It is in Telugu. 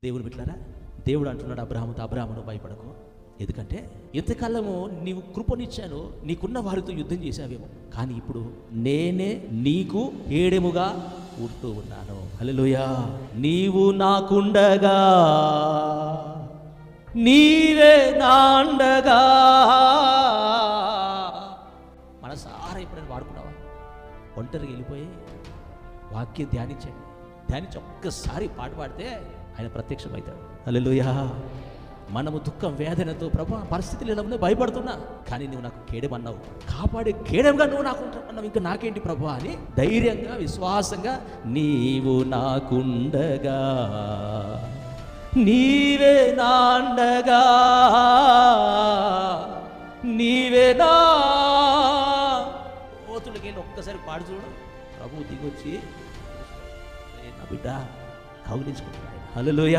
దేవుని బిడ్డలారా, దేవుడు అంటున్నాడు అబ్రాహాముతో, అబ్రాహామును భయపడకు. ఎందుకంటే ఎంతకాలము నీవు కృపనిచ్చాను, నీకున్న వారితో యుద్ధం చేశావేమో, కానీ ఇప్పుడు నేనే నీకు ఏడెముగా ఉంటూ ఉన్నాను. హల్లెలూయా. నీవు నాకుండగా, నీవే నాండగా. మనసారా ఎప్పుడైనా వాడుకున్నావా? ఒంటరికి వెళ్ళిపోయి వాక్యం ధ్యానించి ఒక్కసారి పాట పాడితే ఆయన ప్రత్యక్షమవుతాడు. హల్లెలూయా. మనము దుఃఖం వేదనతో, ప్రభా పరిస్థితులు ఎలా ఉన్నాయి, భయపడుతున్నా, కానీ నువ్వు నాకు కేడమన్నావు, కాపాడే కేడముగా నువ్వు నాకు అన్నావు, ఇంకా నాకేంటి ప్రభా అని ధైర్యంగా విశ్వాసంగా నీవు నాకుండగా, నీవే నాండగా, నీవే నా ఓతులకి వెళ్ళి ఒక్కసారి పాడు చూడు. ప్రభు దిగొచ్చి నా బిడ్డ కౌగిలించుకుంటున్నాడు. హల్లెలూయా.